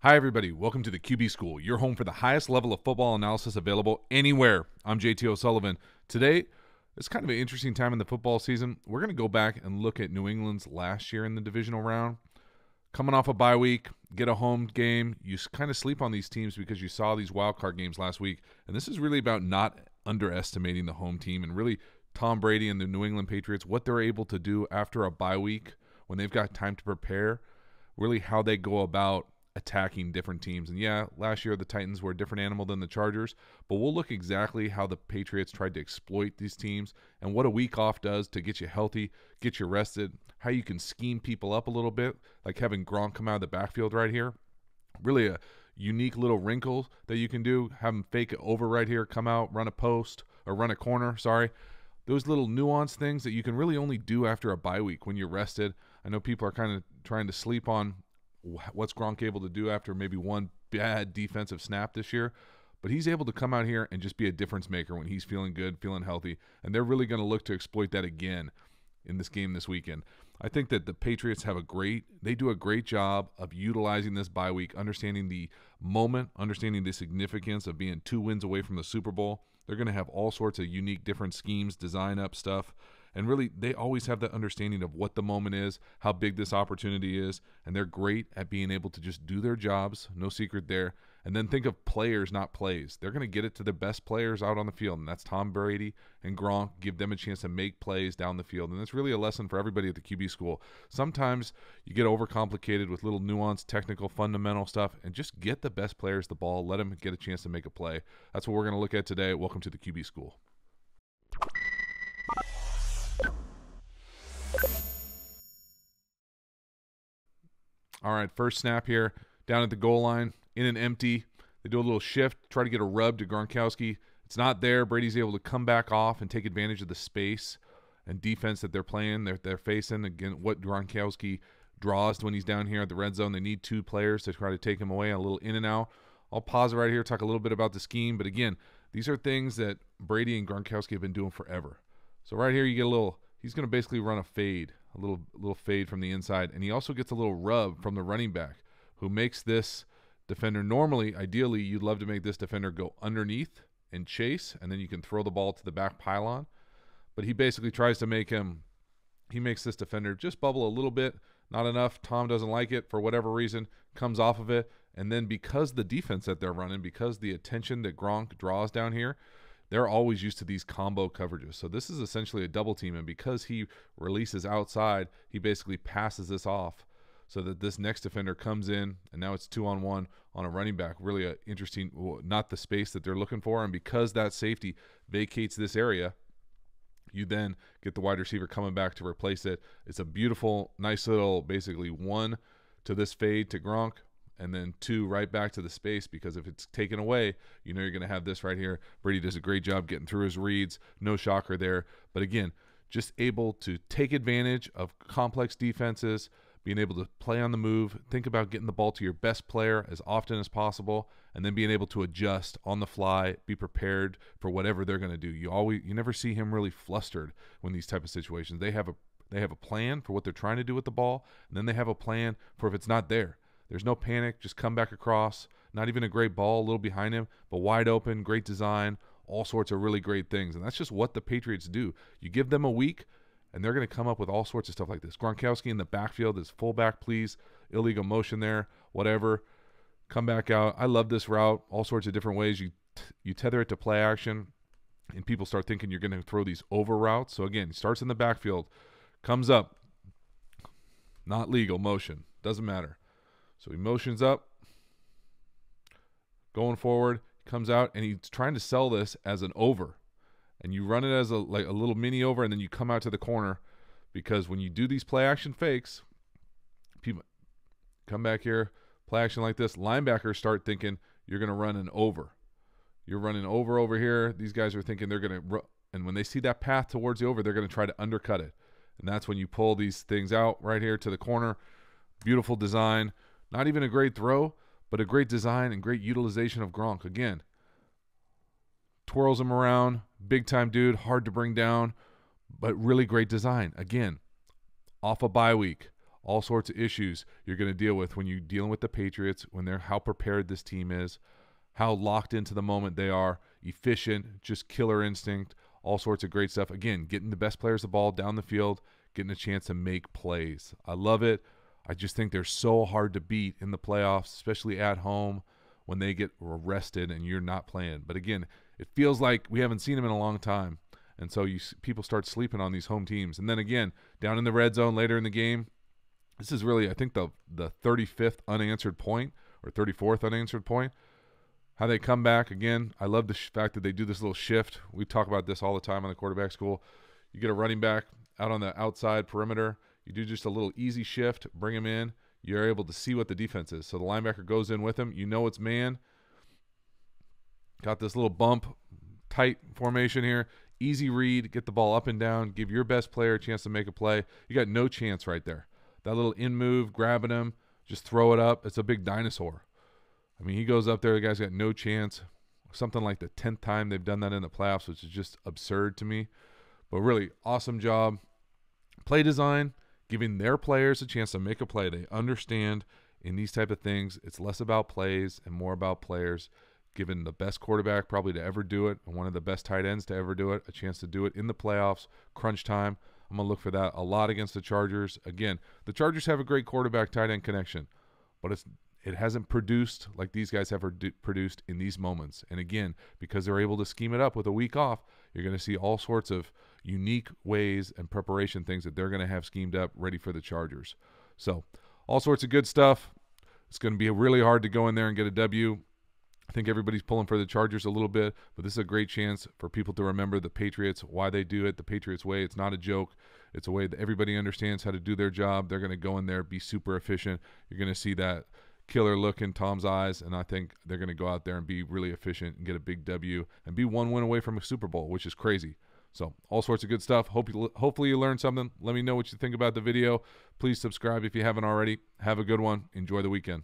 Hi, everybody. Welcome to the QB School, your home for the highest level of football analysis available anywhere. I'm JT O'Sullivan. Today, it's kind of an interesting time in the football season. We're going to go back and look at New England's last year in the divisional round. Coming off a bye week, get a home game. You kind of sleep on these teams because you saw these wild card games last week. And this is really about not underestimating the home team and really Tom Brady and the New England Patriots, what they're able to do after a bye week when they've got time to prepare, really how they go about attacking different teams. And yeah, last year the Titans were a different animal than the Chargers, but we'll look exactly how the Patriots tried to exploit these teams and what a week off does to get you healthy, get you rested, how you can scheme people up a little bit, like having Gronk come out of the backfield right here. Really a unique little wrinkle that you can do, have him fake it over right here, come out, run a post, or run a corner, sorry. Those little nuanced things that you can really only do after a bye week when you're rested. I know people are kind of trying to sleep on what's Gronk able to do after maybe one bad defensive snap this year, but he's able to come out here and just be a difference maker when he's feeling good, feeling healthy, and they're really going to look to exploit that again in this game this weekend. I think that the Patriots they do a great job of utilizing this bye week, understanding the moment, understanding the significance of being 2 wins away from the Super Bowl. They're going to have all sorts of unique different schemes, design up stuff. And really, they always have that understanding of what the moment is, how big this opportunity is, and they're great at being able to just do their jobs, no secret there. And then think of players, not plays. They're going to get it to the best players out on the field, and that's Tom Brady and Gronk. Give them a chance to make plays down the field. And that's really a lesson for everybody at the QB school. Sometimes you get overcomplicated with little nuanced, technical, fundamental stuff, and just get the best players the ball. Let them get a chance to make a play. That's what we're going to look at today. Welcome to the QB school. All right, first snap here, down at the goal line, in and empty. They do a little shift, try to get a rub to Gronkowski. It's not there. Brady's able to come back off and take advantage of the space and defense that they're playing. They're facing, again, what Gronkowski draws when he's down here at the red zone. They need 2 players to try to take him away, a little in and out. I'll pause it right here, talk a little bit about the scheme. But again, these are things that Brady and Gronkowski have been doing forever. So right here you get a little – he's going to basically run a fade. A little fade from the inside, and he also gets a little rub from the running back who makes this defender ideally you'd love to make this defender go underneath and chase, and then you can throw the ball to the back pylon. But he basically tries to makes this defender just bubble a little bit, not enough. Tom doesn't like it for whatever reason, comes off of it, and then because the defense that they're running, because the attention that Gronk draws down here, they're always used to these combo coverages. So this is essentially a double team, and because he releases outside, he basically passes this off so that this next defender comes in, and now it's 2-on-1 on a running back. Really a interesting, not the space that they're looking for, and because that safety vacates this area, you then get the wide receiver coming back to replace it. It's a beautiful, nice little, basically 1 to this fade to Gronk, and then 2 right back to the space, because if it's taken away, you know you're going to have this right here. Brady does a great job getting through his reads. No shocker there. But again, just able to take advantage of complex defenses, being able to play on the move, think about getting the ball to your best player as often as possible, and then being able to adjust on the fly, be prepared for whatever they're going to do. You never see him really flustered when these type of situations. They have a plan for what they're trying to do with the ball, and then they have a plan for if it's not there. There's no panic, just come back across. Not even a great ball, a little behind him, but wide open, great design, all sorts of really great things. And that's just what the Patriots do. You give them a week, and they're going to come up with all sorts of stuff like this. Gronkowski in the backfield is fullback, please. Illegal motion there, whatever. Come back out. I love this route, all sorts of different ways. You tether it to play action, and people start thinking you're going to throw these over routes. So again, he starts in the backfield, comes up, not legal motion, doesn't matter. So he motions up, going forward, comes out, and he's trying to sell this as an over. And you run it as a little mini over, and then you come out to the corner, because when you do these play action fakes, people come back here, play action like this, linebackers start thinking you're going to run an over. You're running over here. These guys are thinking they're going to and when they see that path towards the over, they're going to try to undercut it. And that's when you pull these things out right here to the corner. Beautiful design. Not even a great throw, but a great design and great utilization of Gronk. Again, twirls him around, big-time dude, hard to bring down, but really great design. Again, off a bye week, all sorts of issues you're going to deal with when you're dealing with the Patriots, when they're how prepared this team is, how locked into the moment they are, efficient, just killer instinct, all sorts of great stuff. Again, getting the best players the ball down the field, getting a chance to make plays. I love it. I just think they're so hard to beat in the playoffs, especially at home when they get arrested and you're not playing. But again, it feels like we haven't seen them in a long time. And so people start sleeping on these home teams. And then again, down in the red zone later in the game, this is really, I think, the 35th unanswered point or 34th unanswered point. How they come back again. I love the fact that they do this little shift. We talk about this all the time on the quarterback school. You get a running back out on the outside perimeter. You do just a little easy shift, bring him in. You're able to see what the defense is. So the linebacker goes in with him. You know it's man. Got this little bump, tight formation here. Easy read, get the ball up and down, give your best player a chance to make a play. You got no chance right there. That little in move, grabbing him, just throw it up. It's a big dinosaur. I mean, he goes up there. The guy's got no chance. Something like the 10th time they've done that in the playoffs, which is just absurd to me. But really, awesome job. Play design, giving their players a chance to make a play. They understand in these type of things, it's less about plays and more about players. Giving the best quarterback probably to ever do it and one of the best tight ends to ever do it a chance to do it in the playoffs, crunch time. I'm going to look for that a lot against the Chargers. Again, the Chargers have a great quarterback-tight end connection, but it hasn't produced like these guys have produced in these moments. And again, because they're able to scheme it up with a week off, you're going to see all sorts of unique ways and preparation things that they're going to have schemed up ready for the Chargers. So all sorts of good stuff. It's going to be really hard to go in there and get a W. I think everybody's pulling for the Chargers a little bit, but this is a great chance for people to remember the Patriots, why they do it the Patriots way. It's not a joke. It's a way that everybody understands how to do their job. They're going to go in there, be super efficient. You're going to see that killer look in Tom's eyes, and I think they're going to go out there and be really efficient and get a big W and be one win away from a Super Bowl, which is crazy. So all sorts of good stuff. Hopefully you learned something. Let me know what you think about the video. Please subscribe if you haven't already. Have a good one. Enjoy the weekend.